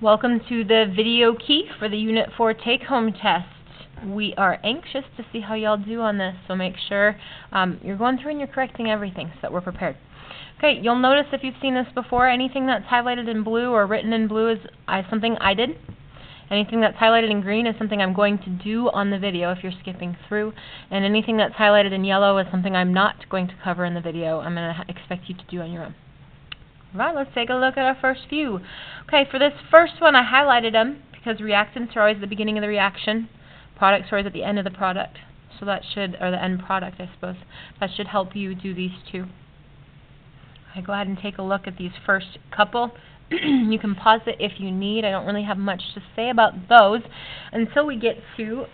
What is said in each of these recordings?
Welcome to the video key for the Unit 4 take-home test. We are anxious to see how y'all do on this, so make sure you're going through and you're correcting everything so that we're prepared. Okay, you'll notice if you've seen this before, anything that's highlighted in blue or written in blue is something I did. Anything that's highlighted in green is something I'm going to do on the video if you're skipping through. And anything that's highlighted in yellow is something I'm not going to cover in the video. I'm going to expect you to do on your own. Alright, let's take a look at our first few. Okay, for this first one I highlighted them because reactants are always at the beginning of the reaction. Products are always at the end of the product. So that should, or the end product I suppose, that should help you do these two. Okay, go ahead and take a look at these first couple. You can pause it if you need. I don't really have much to say about those until we get to,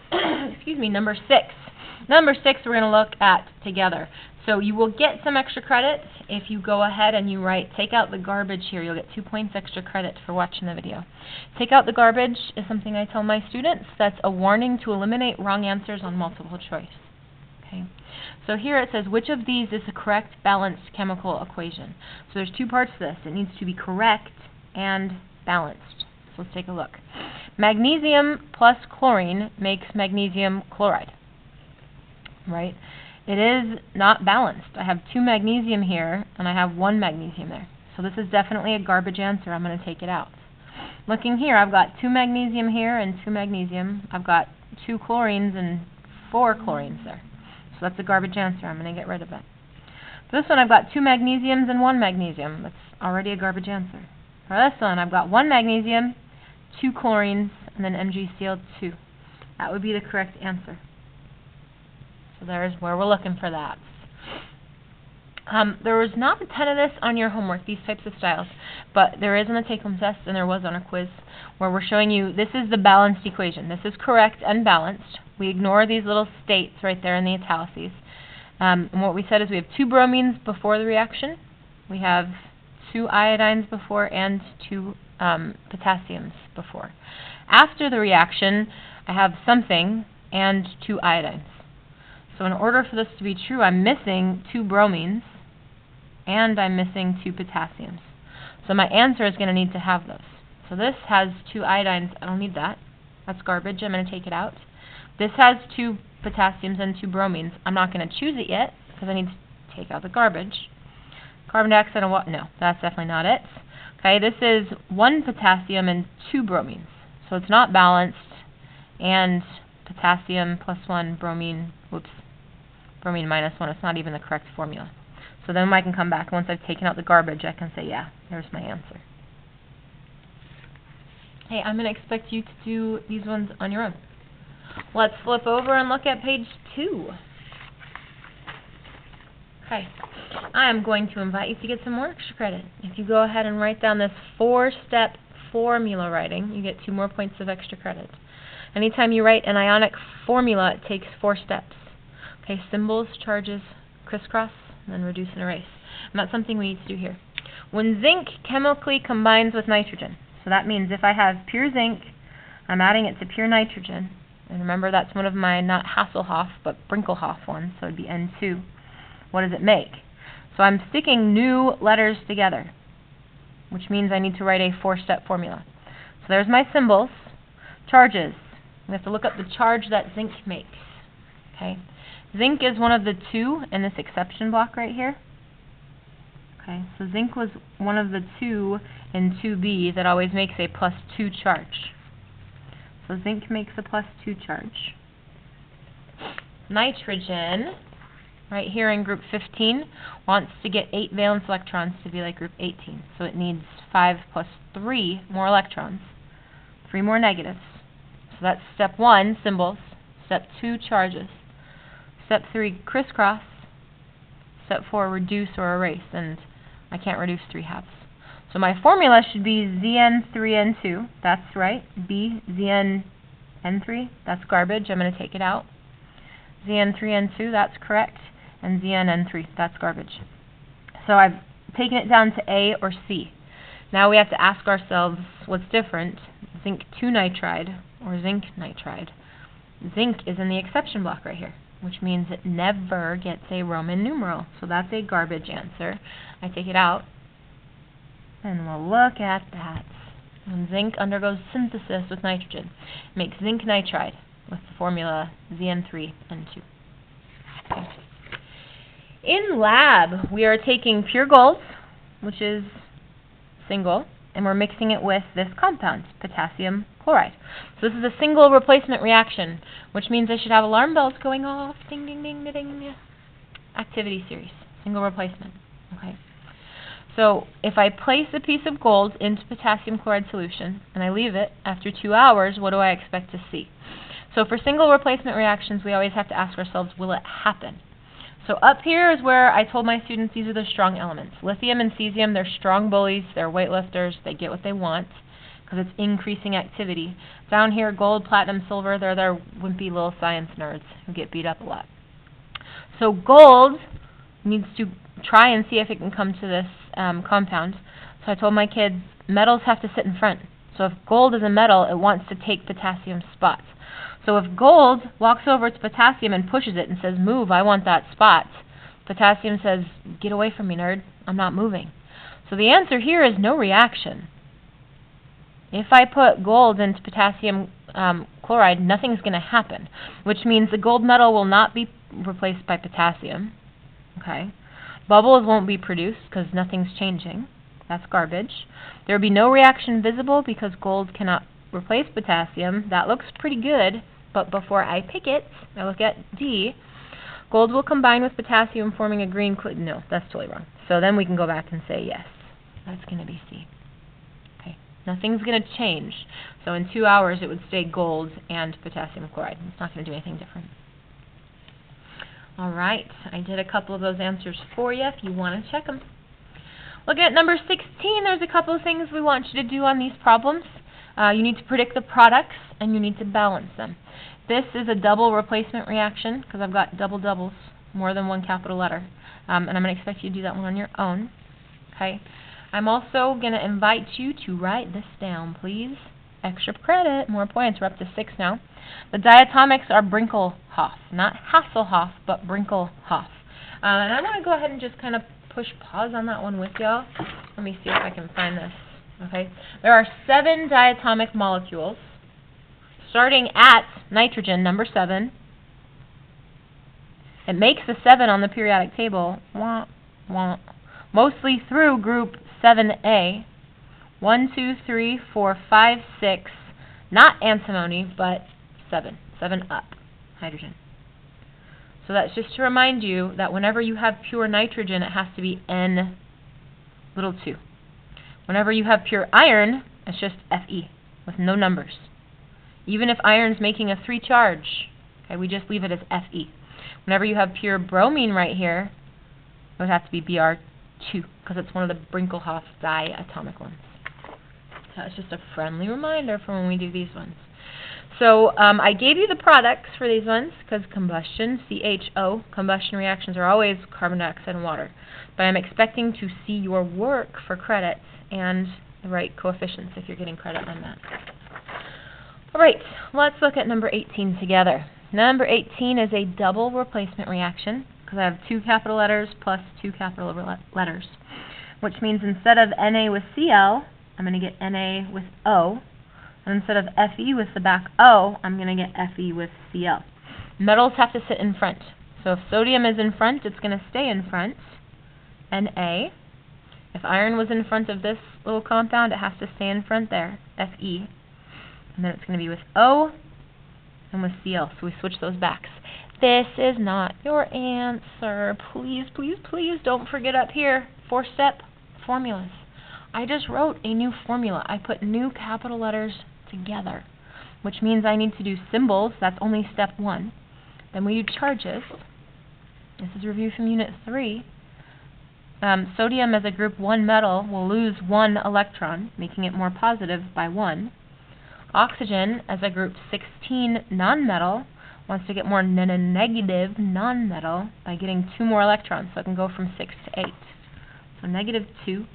number 6. Number 6 we're going to look at together. So you will get some extra credit if you go ahead and you write, take out the garbage here. You'll get 2 points extra credit for watching the video. Take out the garbage is something I tell my students. That's a warning to eliminate wrong answers on multiple choice. Okay. So here it says, which of these is the correct balanced chemical equation? So there's two parts to this. It needs to be correct and balanced. So let's take a look. Magnesium plus chlorine makes magnesium chloride. Right? It is not balanced. I have 2 magnesium here, and I have 1 magnesium there. So this is definitely a garbage answer. I'm going to take it out. Looking here, I've got 2 magnesium here and 2 magnesium. I've got 2 chlorines and 4 chlorines there. So that's a garbage answer. I'm going to get rid of it. For this one, I've got 2 magnesiums and 1 magnesium. That's already a garbage answer. For this one, I've got 1 magnesium, 2 chlorines, and then MgCl2. That would be the correct answer. So there's where we're looking for that. There was not a ton of this on your homework, these types of styles, but there is on the take-home test and there was on a quiz where we're showing you this is the balanced equation. This is correct and balanced. We ignore these little states right there in the italices. And what we said is we have 2 bromines before the reaction. We have 2 iodines before and 2 potassiums before. After the reaction, I have something and 2 iodines. So in order for this to be true, I'm missing 2 bromines and I'm missing 2 potassiums. So my answer is going to need to have those. So this has 2 iodines. I don't need that. That's garbage. I'm going to take it out. This has 2 potassiums and 2 bromines. I'm not going to choose it yet because I need to take out the garbage. Carbon dioxide and what? No, that's definitely not it. Okay, this is 1 potassium and 2 bromines. So it's not balanced. And potassium plus 1, bromine, bromine minus 1. It's not even the correct formula. So then I can come back. Once I've taken out the garbage, I can say, yeah, there's my answer. Hey, I'm going to expect you to do these ones on your own. Let's flip over and look at page 2. Okay. I am going to invite you to get some more extra credit. If you go ahead and write down this 4-step formula writing, you get 2 more points of extra credit. Anytime you write an ionic formula, it takes 4 steps. Okay, symbols, charges, crisscross, and then reduce and erase. And that's something we need to do here. When zinc chemically combines with nitrogen, so that means if I have pure zinc, I'm adding it to pure nitrogen. And remember, that's one of my not Hasselhoff, but Brinkelhoff ones, so it would be N2. What does it make? So I'm sticking new letters together, which means I need to write a 4-step formula. So there's my symbols. Charges. We have to look up the charge that zinc makes. Okay. Zinc is one of the 2 in this exception block right here. Okay, so zinc was one of the 2 in 2b that always makes a +2 charge. So zinc makes a +2 charge. Nitrogen, right here in group 15, wants to get 8 valence electrons to be like group 18. So it needs 5 plus 3 more electrons, 3 more negatives. So that's step 1, symbols. Step 2, charges. Step 3, crisscross. Step 4, reduce or erase. And I can't reduce 3 halves. So my formula should be Zn3n2. That's right. B, Zn(n)3. That's garbage. I'm going to take it out. Zn3n2. That's correct. And Zn(n)3. That's garbage. So I've taken it down to A or C. Now we have to ask ourselves what's different, zinc 2 nitride or zinc nitride. Zinc is in the exception block right here, which means it never gets a Roman numeral. So that's a garbage answer. I take it out, and we'll look at that. And zinc undergoes synthesis with nitrogen. It makes zinc nitride with the formula ZN3N2. Okay. In lab, we are taking pure gold, which is single, and we're mixing it with this compound, potassium chloride. So this is a single replacement reaction, which means I should have alarm bells going off. Ding, ding, ding, ding, ding. Activity series, single replacement. Okay. So if I place a piece of gold into potassium chloride solution and I leave it, after 2 hours, what do I expect to see? So for single replacement reactions, we always have to ask ourselves, will it happen? So up here is where I told my students these are the strong elements. Lithium and cesium, they're strong bullies, they're weightlifters, they get what they want because it's increasing activity. Down here, gold, platinum, silver, they're their wimpy little science nerds who get beat up a lot. So gold needs to try and see if it can come to this compound. So I told my kids, metals have to sit in front. So if gold is a metal, it wants to take potassium spots. So if gold walks over to potassium and pushes it and says, move, I want that spot, potassium says, get away from me, nerd, I'm not moving. So the answer here is no reaction. If I put gold into potassium chloride, nothing's going to happen, which means the gold metal will not be replaced by potassium. Okay. Bubbles won't be produced because nothing's changing. That's garbage. There will be no reaction visible because gold cannot replace potassium. That looks pretty good, but before I pick it, I look at D. Gold will combine with potassium forming a green no, that's totally wrong. So then we can go back and say yes. That's going to be C. Okay. Nothing's going to change. So in 2 hours it would stay gold and potassium chloride. It's not going to do anything different. All right, I did a couple of those answers for you if you want to check them. Look at number 16. There's a couple of things we want you to do on these problems. You need to predict the products, and you need to balance them. This is a double replacement reaction, because I've got double doubles, more than one capital letter. And I'm going to expect you to do that one on your own. Okay. I'm also going to invite you to write this down, please. Extra credit, more points. We're up to 6 now. The diatomics are Brinkelhoff, not Hasselhoff, but Brinkelhoff. And I want to go ahead and just kind of push pause on that one with y'all. Let me see if I can find this. Okay, there are 7 diatomic molecules, starting at nitrogen, number 7. It makes the 7 on the periodic table, mostly through group 7A. 1, 2, 3, 4, 5, 6, not antimony, but 7 up, hydrogen. So that's just to remind you that whenever you have pure nitrogen, it has to be N2. Whenever you have pure iron, it's just Fe with no numbers. Even if iron's making a 3 charge, okay, we just leave it as Fe. Whenever you have pure bromine right here, it would have to be Br2 because it's one of the Brinkelhoff diatomic ones. So it's just a friendly reminder for when we do these ones. So I gave you the products for these ones because combustion, CHO, combustion reactions are always carbon dioxide and water. But I'm expecting to see your work for credits and the right coefficients if you're getting credit on that. All right, let's look at number 18 together. Number 18 is a double replacement reaction because I have 2 capital letters plus 2 capital letters, which means instead of Na with Cl, I'm going to get Na with O. And instead of Fe with the back O, I'm going to get Fe with Cl. Metals have to sit in front. So if sodium is in front, it's going to stay in front, Na. If iron was in front of this little compound, it has to stay in front there, Fe. And then it's going to be with O and with Cl. So we switch those backs. This is not your answer. Please, please, please don't forget up here, 4-step formulas. I just wrote a new formula. I put new capital letters together, which means I need to do symbols. That's only step 1. Then we do charges. This is review from Unit 3. Sodium as a group 1 metal will lose 1 electron, making it more positive by 1. Oxygen as a group 16 nonmetal wants to get more negative nonmetal by getting 2 more electrons, so it can go from 6 to 8. So -2. And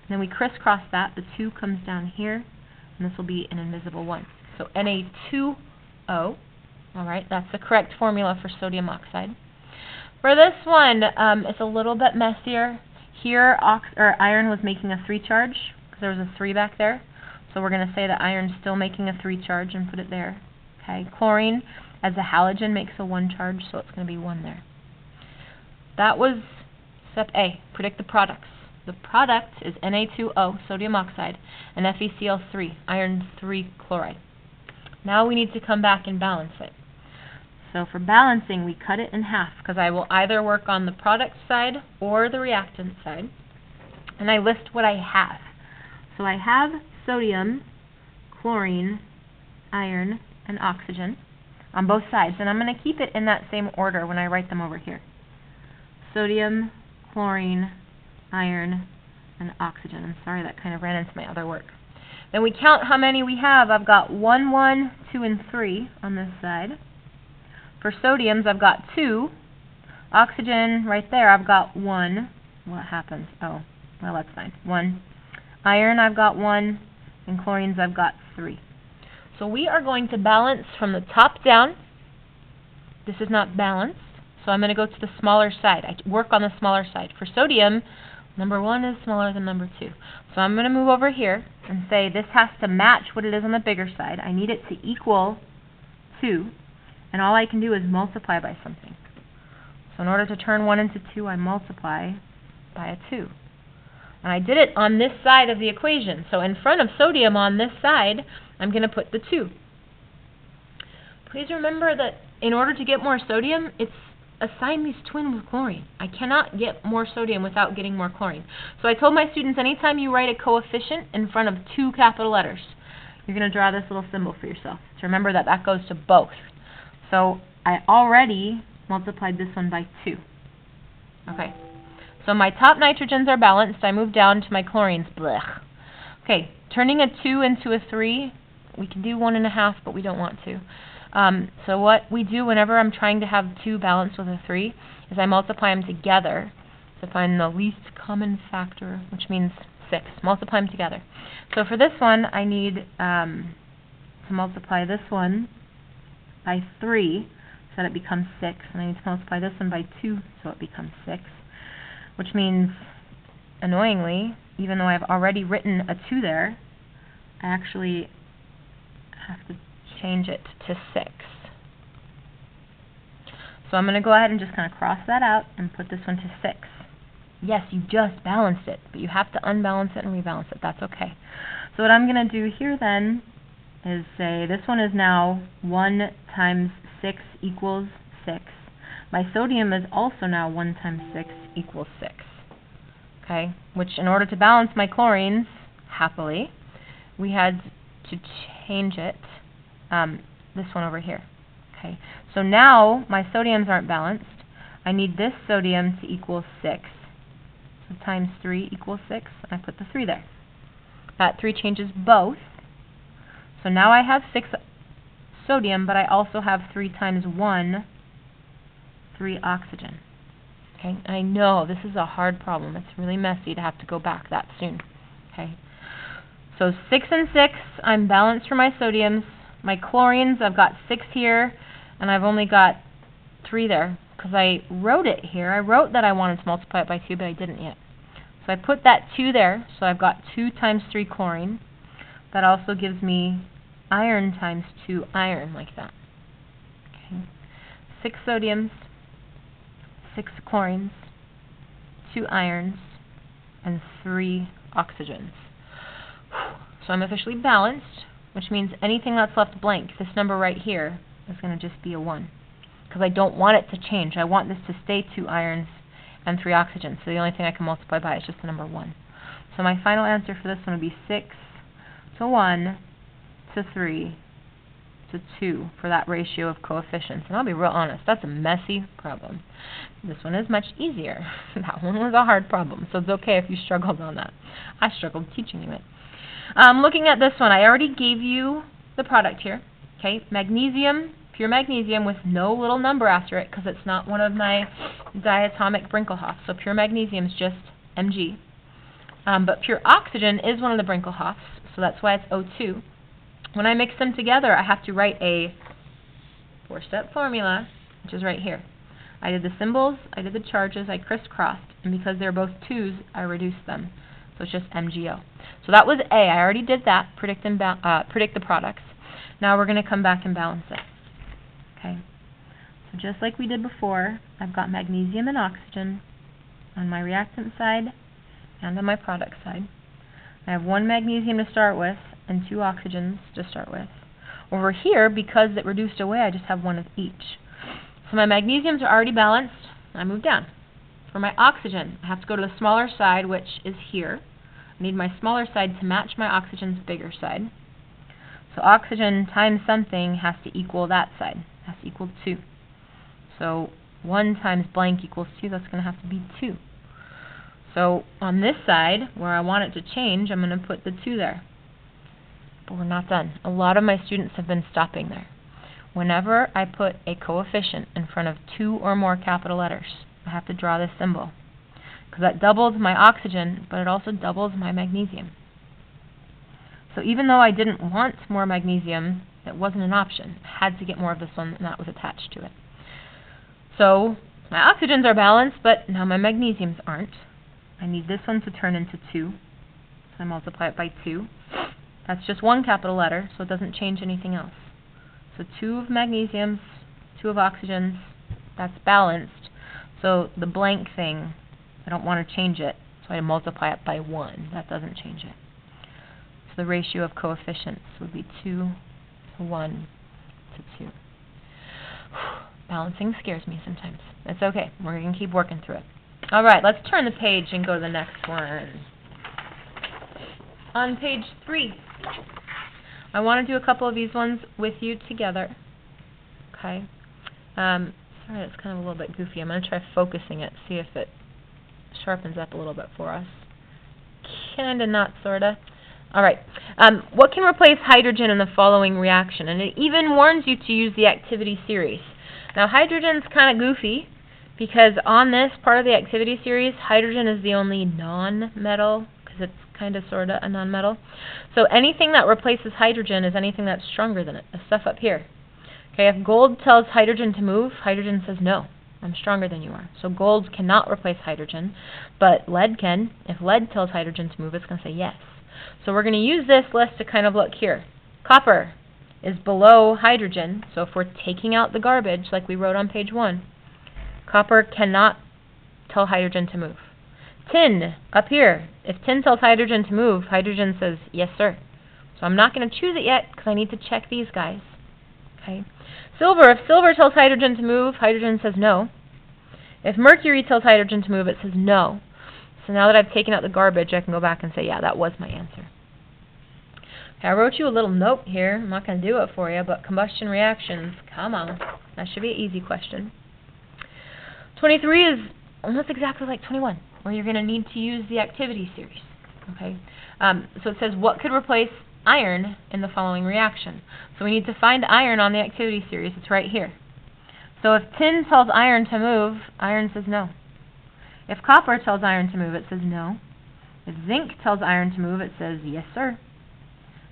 then we crisscross that. The 2 comes down here, and this will be an invisible 1. So Na2O. All right, that's the correct formula for sodium oxide. For this one, it's a little bit messier. Here, iron was making a 3 charge because there was a 3 back there. So So we're going to say that iron's still making a 3 charge and put it there. Okay, chlorine as a halogen makes a 1 charge, so it's going to be 1 there. That was step A, predict the products. The product is Na2O, sodium oxide, and FeCl3, iron 3 chloride. Now we need to come back and balance it. So for balancing, we cut it in half, because I will either work on the product side or the reactant side. And I list what I have. So I have sodium, chlorine, iron, and oxygen on both sides. And I'm going to keep it in that same order when I write them over here. Sodium, chlorine, iron, and oxygen. I'm sorry, that kind of ran into my other work. Then we count how many we have. I've got 1, 1, 2, and 3 on this side. For sodiums, I've got 2. Oxygen, right there, I've got 1. What happens? Oh, well, that's fine. 1. Iron, I've got 1. And chlorines, I've got 3. So we are going to balance from the top down. This is not balanced, so I'm going to go to the smaller side. I work on the smaller side. For sodium, number 1 is smaller than number 2. So I'm going to move over here and say this has to match what it is on the bigger side. I need it to equal 2, and all I can do is multiply by something. So in order to turn 1 into 2, I multiply by a 2. And I did it on this side of the equation. So in front of sodium on this side, I'm going to put the 2. Please remember that in order to get more sodium, it's a Siamese twin with chlorine. I cannot get more sodium without getting more chlorine. So I told my students, anytime you write a coefficient in front of 2 capital letters, you're going to draw this little symbol for yourself. So remember that that goes to both. So I already multiplied this one by 2. Okay. So my top nitrogens are balanced. I move down to my chlorines. Blech. Okay, turning a 2 into a 3, we can do 1.5, but we don't want to. So what we do whenever I'm trying to have 2 balanced with a 3 is I multiply them together to find the least common factor, which means 6. Multiply them together. So for this one, I need to multiply this one by 3 so that it becomes 6. And I need to multiply this one by 2 so it becomes 6. Which means, annoyingly, even though I've already written a 2 there, I actually have to change it to 6. So I'm going to go ahead and just kind of cross that out and put this one to 6. Yes, you just balanced it, but you have to unbalance it and rebalance it. That's okay. So what I'm going to do here then is say this one is now 1 times 6 equals 6. My sodium is also now 1 times 6 equals 6. Okay, which in order to balance my chlorines, happily, we had to change it, this one over here. Okay, so now my sodiums aren't balanced. I need this sodium to equal 6. So times 3 equals 6, and I put the 3 there. That 3 changes both. So now I have 6 sodium, but I also have 3 times 1, 3 oxygen. Okay, I know this is a hard problem. It's really messy to have to go back that soon. Okay, so 6 and 6, I'm balanced for my sodiums. My chlorines, I've got 6 here, and I've only got 3 there because I wrote it here. I wrote that I wanted to multiply it by 2, but I didn't yet. So I put that 2 there, so I've got 2 times 3 chlorine. That also gives me iron times 2 iron, like that. Okay, 6 sodiums, 6 chlorines, 2 irons, and 3 oxygens. So I'm officially balanced, which means anything that's left blank, this number right here, is going to just be a 1. Because I don't want it to change. I want this to stay 2 irons and 3 oxygens. So the only thing I can multiply by is just the number 1. So my final answer for this one would be 6 to 1 to 3 to 2 for that ratio of coefficients. And I'll be real honest, that's a messy problem. This one is much easier. That one was a hard problem, so it's okay if you struggled on that. I struggled teaching you it. Looking at this one, I already gave you the product here. Okay, magnesium, pure magnesium with no little number after it because it's not one of my diatomic Brinkelhoffs. So pure magnesium is just Mg. But pure oxygen is one of the Brinkelhoffs, so that's why it's O2. When I mix them together, I have to write a 4-step formula, which is right here. I did the symbols, I did the charges, I crisscrossed, and because they're both 2's, I reduced them. So it's just MgO. So that was A. I already did that, predict the products. Now we're going to come back and balance it. Okay. So just like we did before, I've got magnesium and oxygen on my reactant side and on my product side. I have 1 magnesium to start with and 2 oxygens to start with. Over here, because it reduced away, I just have 1 of each. So my magnesiums are already balanced. I move down. For my oxygen, I have to go to the smaller side, which is here. I need my smaller side to match my oxygen's bigger side. So oxygen times something has to equal that side. It has to equal 2. So 1 times blank equals 2. That's going to have to be 2. So on this side, where I want it to change, I'm going to put the 2 there. But we're not done. A lot of my students have been stopping there. Whenever I put a coefficient in front of 2 or more capital letters, I have to draw this symbol. Because that doubles my oxygen, but it also doubles my magnesium. So even though I didn't want more magnesium, it wasn't an option. I had to get more of this one, and that was attached to it. So my oxygens are balanced, but now my magnesiums aren't. I need this one to turn into 2. So I multiply it by 2. That's just 1 capital letter, so it doesn't change anything else. So 2 of magnesiums, 2 of oxygens, that's balanced. So the blank thing, I don't want to change it, so I multiply it by 1. That doesn't change it. So the ratio of coefficients would be 2 to 1 to 2. Balancing scares me sometimes. It's okay. We're going to keep working through it. All right, let's turn the page and go to the next one. On page 3, I want to do a couple of these ones with you together. Okay. Sorry, it's kind of a little bit goofy. I'm going to try focusing it, see if it sharpens up a little bit for us. Kinda, not sorta. All right. What can replace hydrogen in the following reaction? And it even warns you to use the activity series. Now, hydrogen's kind of goofy because on this part of the activity series, hydrogen is the only non-metal because it's kind of sort of a non-metal. So anything that replaces hydrogen is anything that's stronger than it, the stuff up here. Okay, if gold tells hydrogen to move, hydrogen says no, I'm stronger than you are. So gold cannot replace hydrogen, but lead can. If lead tells hydrogen to move, it's going to say yes. So we're going to use this list to kind of look here. Copper is below hydrogen, so if we're taking out the garbage like we wrote on page 1, copper cannot tell hydrogen to move. Tin, up here, if tin tells hydrogen to move, hydrogen says, yes, sir. So I'm not going to choose it yet because I need to check these guys. Okay. Silver, if silver tells hydrogen to move, hydrogen says no. If mercury tells hydrogen to move, it says no. So now that I've taken out the garbage, I can go back and say, yeah, that was my answer. Okay, I wrote you a little note here. I'm not going to do it for you, but combustion reactions, come on. That should be an easy question. 23 is almost exactly like 21, where you're going to need to use the activity series. Okay, so it says, what could replace iron in the following reaction? So we need to find iron on the activity series. It's right here. So if tin tells iron to move, iron says no. If copper tells iron to move, it says no. If zinc tells iron to move, it says yes, sir.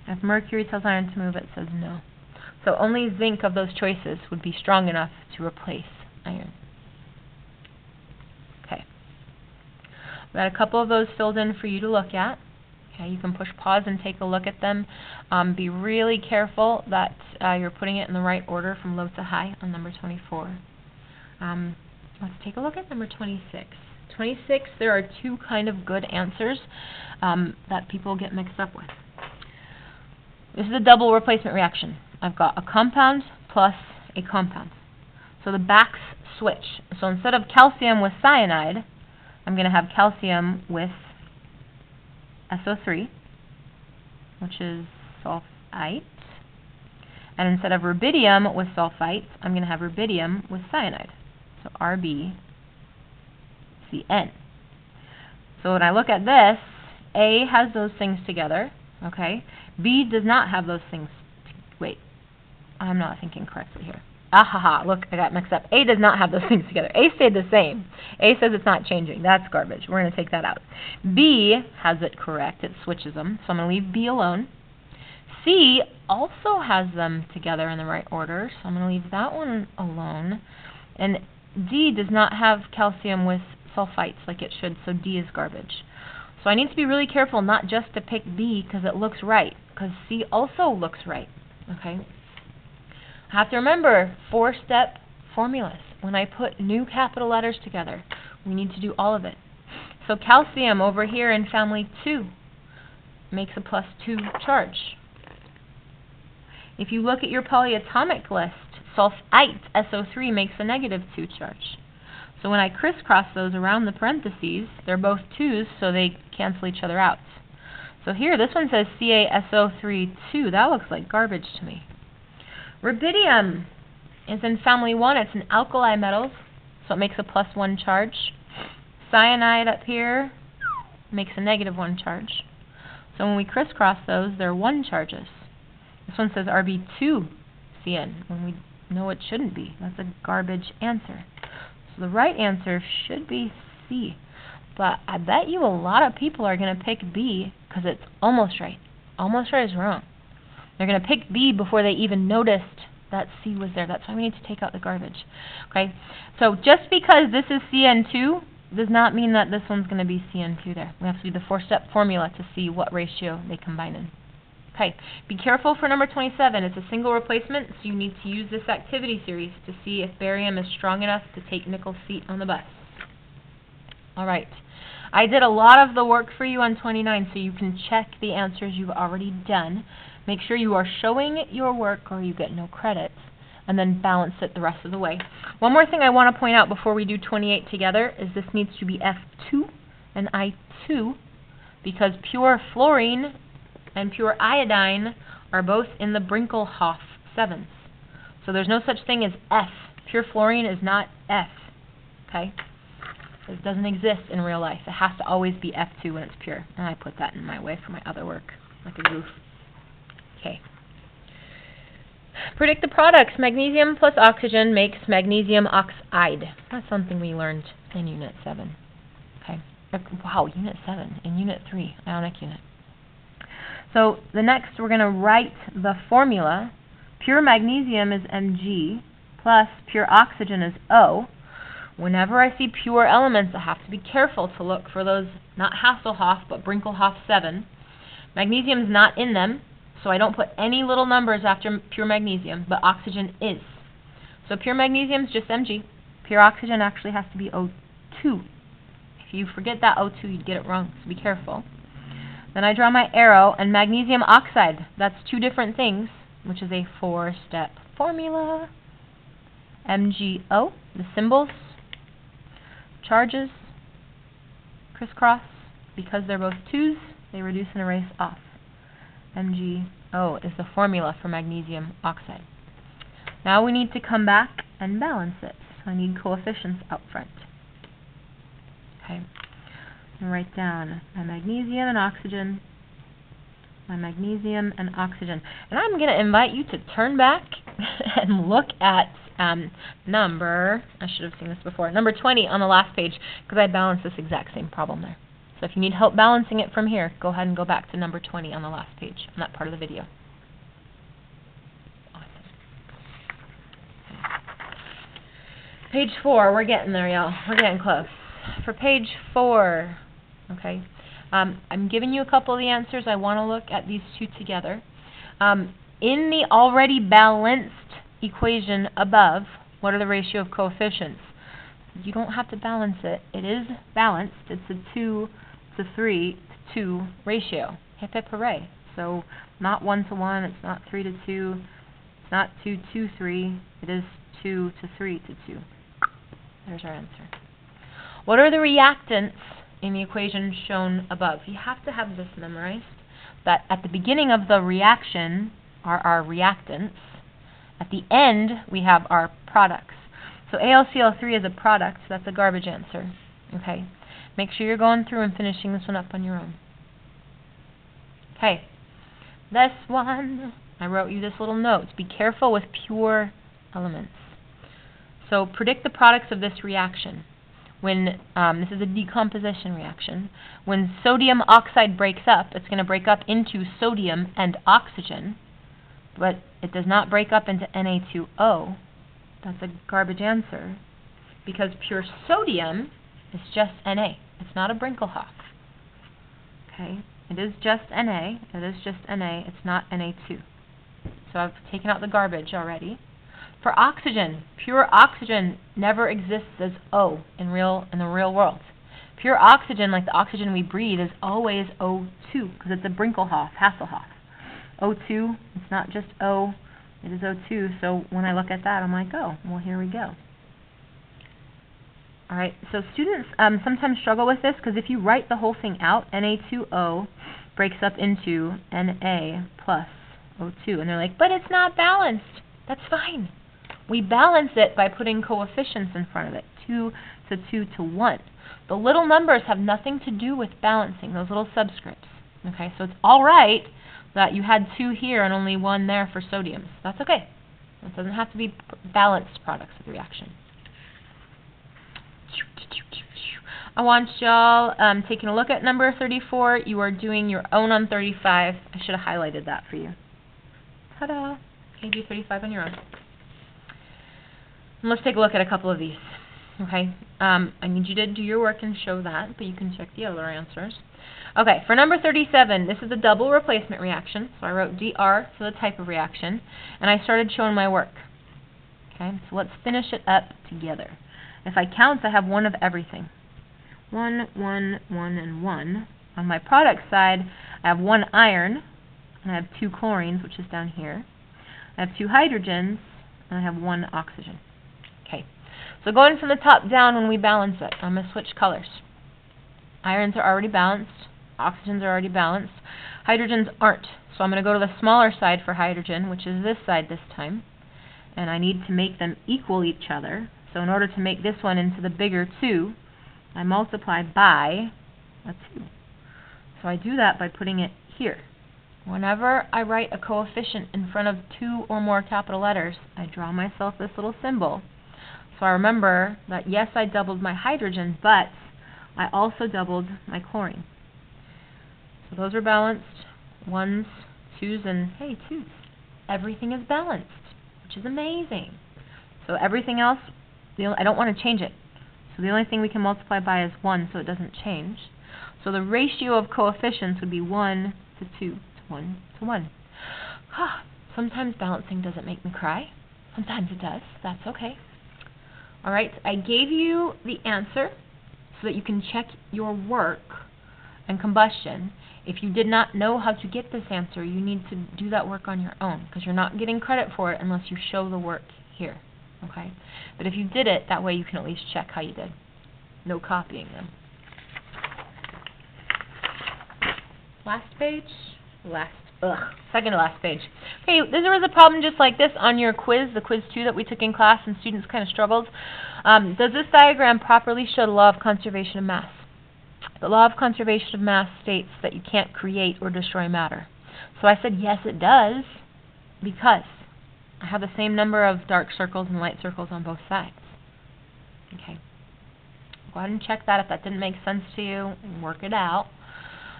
If mercury tells iron to move, it says no. So only zinc of those choices would be strong enough to replace iron. Okay. We've got a couple of those filled in for you to look at. Okay, you can push pause and take a look at them. Be really careful that you're putting it in the right order from low to high on number 24. Let's take a look at number 26. 26, there are 2 kind of good answers that people get mixed up with. This is a double replacement reaction. I've got a compound plus a compound. So the backs switch. So instead of calcium with cyanide, I'm going to have calcium with SO3, which is sulfite. And instead of rubidium with sulfite, I'm going to have rubidium with cyanide. So RbCN. So when I look at this, A has those things together. Okay. B does not have those things. Wait, I'm not thinking correctly here. Ahaha, look, I got mixed up. A does not have those things together. A stayed the same. A says it's not changing. That's garbage. We're going to take that out. B has it correct. It switches them. So I'm going to leave B alone. C also has them together in the right order. So I'm going to leave that one alone. And D does not have calcium with sulfites like it should, so D is garbage. So So I need to be really careful not just to pick B because it looks right, because C also looks right. Okay? I have to remember 4-step formulas. When I put new capital letters together, we need to do all of it. So calcium over here in family 2 makes a +2 charge. If you look at your polyatomic list, sulfite, SO3, makes a -2 charge. So when I crisscross those around the parentheses, they're both 2's, so they cancel each other out. So here, this one says CaSO3 2. That looks like garbage to me. Rubidium is in family 1. It's an alkali metal, so it makes a +1 charge. Cyanide up here makes a -1 charge. So when we crisscross those, they're 1 charges. This one says Rb2CN, when we know it shouldn't be. That's a garbage answer. So the right answer should be C. But I bet you a lot of people are going to pick B because it's almost right. Almost right is wrong. They're going to pick B before they even noticed that C was there. That's why we need to take out the garbage. Okay? So just because this is CN2 does not mean that this one's going to be CN2 there. We have to do the 4-step formula to see what ratio they combine in. Okay, be careful for number 27. It's a single replacement, so you need to use this activity series to see if barium is strong enough to take nickel's seat on the bus. All right, I did a lot of the work for you on 29, so you can check the answers you've already done. Make sure you are showing your work or you get no credit, and then balance it the rest of the way. One more thing I want to point out before we do 28 together is this needs to be F2 and I2 because pure fluorine and pure iodine are both in the Brinkelhoff 7s. So there's no such thing as F. Pure fluorine is not F. Okay? It doesn't exist in real life. It has to always be F2 when it's pure. And I put that in my way for my other work, like a goof. Okay. Predict the products. Magnesium plus oxygen makes magnesium oxide. That's something we learned in Unit 7. Okay. Wow, Unit 7 in Unit 3, ionic unit. So the next we're going to write the formula. Pure magnesium is Mg plus pure oxygen is O. Whenever I see pure elements, I have to be careful to look for those, not Hasselhoff, but Brinkelhoff 7. Magnesium is not in them, so I don't put any little numbers after pure magnesium, but oxygen is. So pure magnesium is just Mg. Pure oxygen actually has to be O2. If you forget that O2, you'd get it wrong, so be careful. Then I draw my arrow, and magnesium oxide, that's 2 different things, which is a 4-step formula. MgO, the symbols, charges, crisscross, because they're both 2's, they reduce and erase off. MgO is the formula for magnesium oxide. Now we need to come back and balance it. So I need coefficients out front. Okay. And write down my magnesium and oxygen, my magnesium and oxygen. And I'm going to invite you to turn back and look at number, I should have seen this before, number 20 on the last page, because I balanced this exact same problem there. So if you need help balancing it from here, go ahead and go back to number 20 on the last page, on that part of the video. Awesome. Page 4, we're getting there, y'all. We're getting close. For page 4, okay, I'm giving you a couple of the answers. I want to look at these 2 together. In the already balanced equation above, what are the ratio of coefficients? You don't have to balance it. It is balanced. It's a 2 to 3 to 2 ratio. Hip hip hooray. So not 1 to 1, it's not 3 to 2, it's not 2 to 3, it is 2 to 3 to 2. There's our answer. What are the reactants in the equation shown above? You have to have this memorized, that at the beginning of the reaction are our reactants. At the end, we have our products. So AlCl3 is a product, so that's a garbage answer. Okay. Make sure you're going through and finishing this one up on your own. Okay. This one, I wrote you this little note. Be careful with pure elements. So predict the products of this reaction. When this is a decomposition reaction. When sodium oxide breaks up, it's going to break up into sodium and oxygen, but it does not break up into Na2O. That's a garbage answer, because pure sodium is just Na. It's not a Brinkelhoff. Okay, it is just Na. It is just Na. It's not Na2. So I've taken out the garbage already. For oxygen, pure oxygen never exists as O in the real world. Pure oxygen, like the oxygen we breathe, is always O2 because it's a Brinkelhoff, Hasselhoff. O2, it's not just O, it is O2. So when I look at that, I'm like, oh, well, here we go. All right, so students sometimes struggle with this because if you write the whole thing out, Na2O breaks up into Na plus O2. And they're like, but it's not balanced. That's fine. We balance it by putting coefficients in front of it, 2 to 2 to 1. The little numbers have nothing to do with balancing, those little subscripts. Okay, so it's all right that you had 2 here and only 1 there for sodiums. That's okay. It doesn't have to be balanced products of the reaction. I want y'all taking a look at number 34. You are doing your own on 35. I should have highlighted that for you. Ta-da! You do 35 on your own. And let's take a look at a couple of these. Okay, I need you to do your work and show that, but you can check the other answers. Okay, for number 37, this is a double replacement reaction. So I wrote DR for the type of reaction, and I started showing my work. Okay, so let's finish it up together. If I count, I have 1 of everything. 1, 1, 1, and 1. On my product side, I have 1 iron, and I have 2 chlorines, which is down here. I have 2 hydrogens, and I have 1 oxygen. Okay, so going from the top down when we balance it, I'm going to switch colors. Irons are already balanced. Oxygens are already balanced. Hydrogens aren't. So I'm going to go to the smaller side for hydrogen, which is this side this time. And I need to make them equal each other. So in order to make this one into the bigger 2, I multiply by a 2. So I do that by putting it here. Whenever I write a coefficient in front of 2 or more capital letters, I draw myself this little symbol. So I remember that, yes, I doubled my hydrogen, but I also doubled my chlorine. So those are balanced. 1s, 2s, and, hey, 2s. Everything is balanced, which is amazing. So everything else, I don't want to change it. So the only thing we can multiply by is 1, so it doesn't change. So the ratio of coefficients would be 1 to 2 to 1 to 1. Sometimes balancing doesn't make me cry. Sometimes it does. That's okay. All right, I gave you the answer so that you can check your work and combustion. If you did not know how to get this answer, you need to do that work on your own because you're not getting credit for it unless you show the work here. Okay? But if you did it, that way you can at least check how you did. No copying them. Last page? Second to last page. Okay, there was a problem just like this on your quiz, the quiz 2 that we took in class, and students kind of struggled. Does this diagram properly show the law of conservation of mass? The law of conservation of mass states that you can't create or destroy matter. So I said, yes, it does, because I have the same number of dark circles and light circles on both sides. Okay. Go ahead and check that if that didn't make sense to you, and work it out.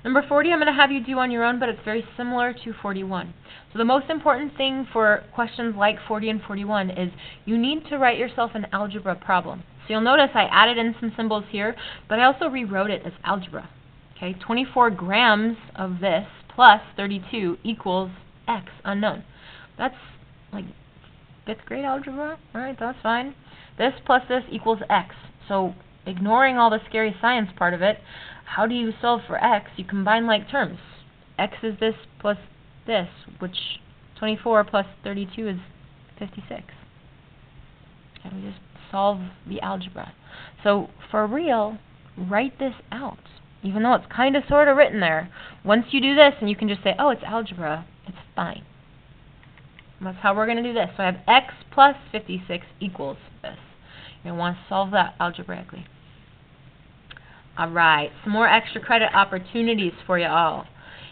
Number 40 I'm going to have you do on your own, but it's very similar to 41. So the most important thing for questions like 40 and 41 is you need to write yourself an algebra problem. So you'll notice I added in some symbols here, but I also rewrote it as algebra. Okay, 24 grams of this plus 32 equals X, unknown. That's like 5th grade algebra. All right, that's fine. This plus this equals X. So ignoring all the scary science part of it, how do you solve for X? You combine like terms. X is this plus this, which 24 plus 32 is 56. And we just solve the algebra. So for real, write this out. Even though it's kind of sort of written there. Once you do this and you can just say, oh, it's algebra, it's fine. And that's how we're going to do this. So I have X plus 56 equals this. You're going to want to solve that algebraically. All right, some more extra credit opportunities for you all.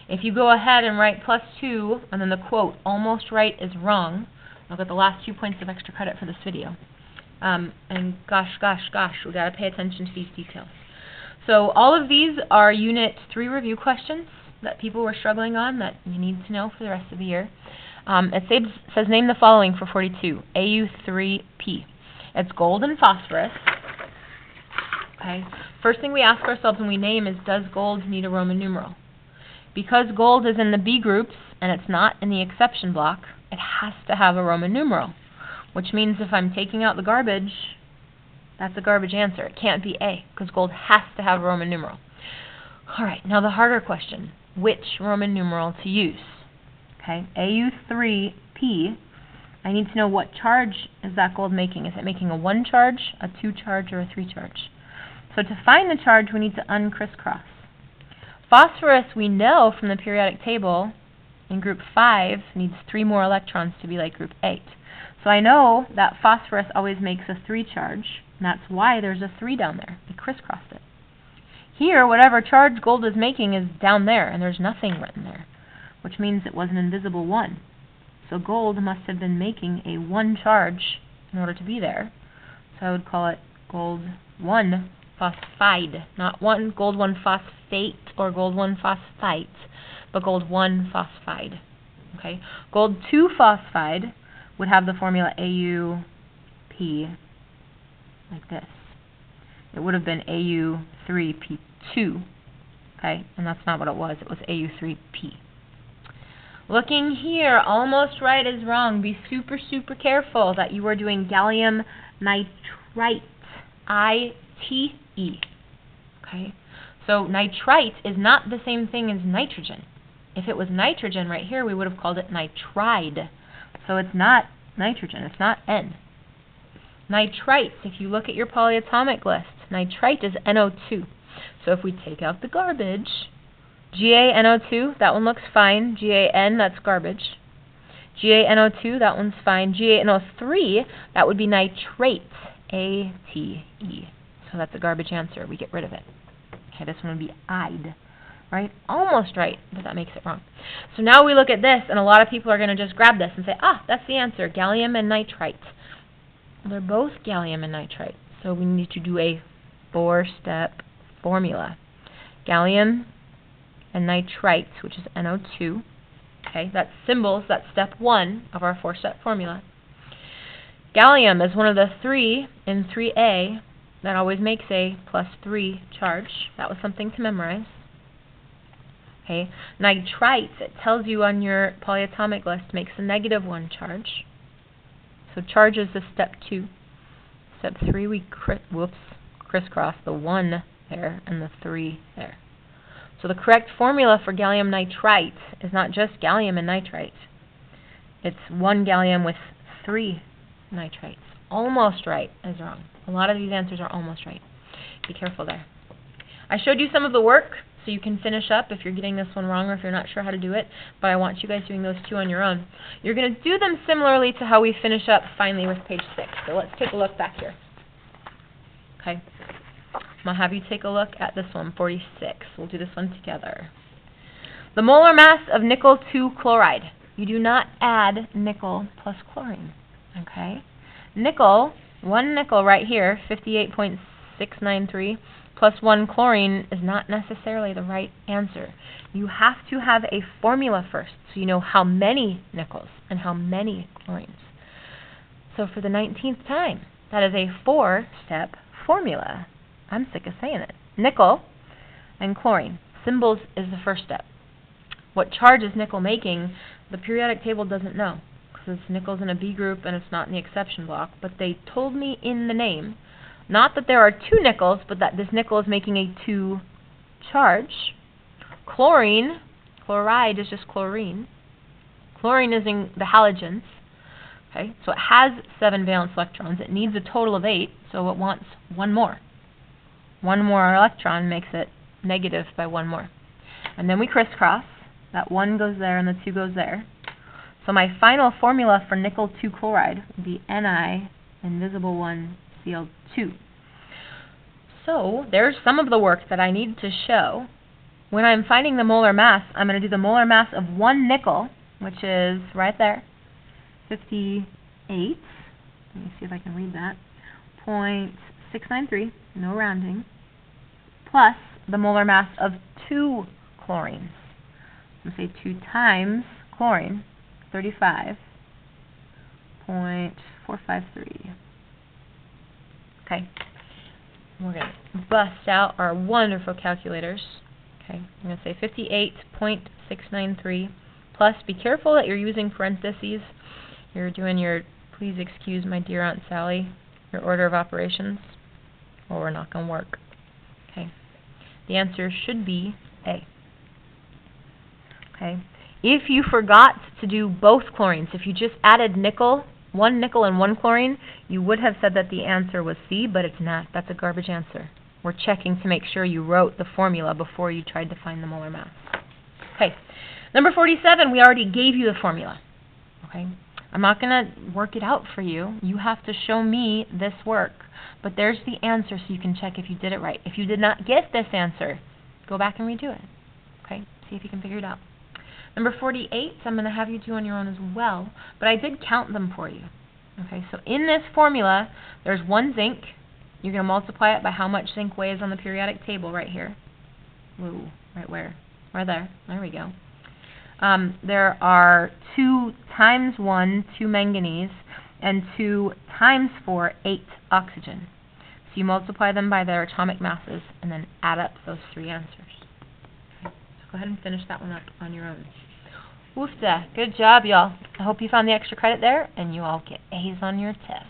If you go ahead and write plus 2, and then the quote, almost right is wrong, I'll get the last 2 points of extra credit for this video. And gosh, we got to pay attention to these details. So all of these are Unit 3 review questions that people were struggling on that you need to know for the rest of the year. It says name the following for 42, AU3P. It's gold and phosphorus. Okay. First thing we ask ourselves when we name is, does gold need a Roman numeral? Because gold is in the B groups and it's not in the exception block, it has to have a Roman numeral, which means if I'm taking out the garbage, that's a garbage answer. It can't be A, because gold has to have a Roman numeral. All right, now the harder question. Which Roman numeral to use? Okay, AU3P, I need to know what charge is that gold making. Is it making a 1 charge, a 2 charge, or a 3 charge? So to find the charge, we need to uncrisscross. Phosphorus, we know from the periodic table, in group 5, needs 3 more electrons to be like group 8. So I know that phosphorus always makes a 3 charge, and that's why there's a 3 down there. We crisscrossed it. Here, whatever charge gold is making is down there, and there's nothing written there, which means it was an invisible 1. So gold must have been making a 1 charge in order to be there. So I would call it gold 1 phosphide, not gold 1 phosphate or gold 1 phosphite, but gold 1 phosphide. Okay, gold 2 phosphide would have the formula AuP like this. It would have been AU3P2, okay, and that's not what it was. It was AU3P. Looking here, almost right is wrong. Be super, super careful that you are doing gallium nitrite, I-T-E, okay? So nitrite is not the same thing as nitrogen. If it was nitrogen right here, we would have called it nitride. So it's not nitrogen, it's not N. Nitrites, if you look at your polyatomic list, nitrite is NO2. So if we take out the garbage, GaNO2, that one looks fine. GaN, that's garbage. GaNO2, that one's fine. GaNO3, that would be nitrate, A-T-E. So that's a garbage answer. We get rid of it. Okay, this one would be Ide. Right? Almost right, but that makes it wrong. So now we look at this, and a lot of people are going to just grab this and say, ah, that's the answer, gallium and nitrite. Well, they're both gallium and nitrite, so we need to do a 4-step formula. Gallium and nitrites, which is NO2. Okay, that symbols, that's step 1 of our 4-step formula. Gallium is one of the 3 in 3A that always makes a +3 charge. That was something to memorize. Okay, nitrites, it tells you on your polyatomic list, makes a -1 charge. So charges is step 2. Step 3, we crisscross the 1 there and the 3 there. So the correct formula for gallium nitrite is not just gallium and nitrite. It's 1 gallium with 3 nitrites. Almost right is wrong. A lot of these answers are almost right. Be careful there. I showed you some of the work, so you can finish up if you're getting this one wrong or if you're not sure how to do it, but I want you guys doing those 2 on your own. You're going to do them similarly to how we finish up finally with page 6. So let's take a look back here. Okay. I'm going to have you take a look at this one, 46. We'll do this one together. The molar mass of nickel 2 chloride. You do not add nickel plus chlorine. Okay. Nickel, 1 nickel right here, 58.693, plus 1 chlorine is not necessarily the right answer. You have to have a formula first, so you know how many nickels and how many chlorines. So for the 19th time, that is a 4-step formula. I'm sick of saying it. Nickel and chlorine. Symbols is the first step. What charge is nickel making, the periodic table doesn't know, because nickel's in a B group and it's not in the exception block, but they told me in the name, not that there are 2 nickels, but that this nickel is making a 2 charge. Chlorine, chloride is just chlorine. Chlorine is in the halogens. Okay, so it has 7 valence electrons. It needs a total of 8, so it wants 1 more. 1 more electron makes it negative by 1 more. And then we crisscross. That 1 goes there and the 2 goes there. So my final formula for nickel 2 chloride would be Ni invisible 1 Cl2. So there's some of the work that I need to show. When I'm finding the molar mass, I'm going to do the molar mass of 1 nickel, which is right there, 58. Let me see if I can read that. 0.693, no rounding, plus the molar mass of 2 chlorines. I'm going to say 2 times chlorine, 35.453. Okay. We're going to bust out our wonderful calculators. Okay, I'm going to say 58.693 plus, be careful that you're using parentheses. You're doing your, please excuse my dear Aunt Sally, your order of operations, or we're not going to work. Okay, the answer should be A. Okay, if you forgot to do both chlorines, if you just added nickel, one nickel and one chlorine, you would have said that the answer was C, but it's not. That's a garbage answer. We're checking to make sure you wrote the formula before you tried to find the molar mass. Okay, number 47, we already gave you the formula. Okay, I'm not going to work it out for you. You have to show me this work. But there's the answer so you can check if you did it right. If you did not get this answer, go back and redo it. Okay, see if you can figure it out. Number 48, I'm going to have you do on your own as well, but I did count them for you. Okay, so in this formula, there's one zinc. You're going to multiply it by how much zinc weighs on the periodic table right here. Ooh, right where? Right there. There we go. There are 2 times 1, 2 manganese, and 2 times 4, 8 oxygen. So you multiply them by their atomic masses and then add up those 3 answers. Okay, so go ahead and finish that one up on your own. Oofta. Good job, y'all. I hope you found the extra credit there, and you all get A's on your test.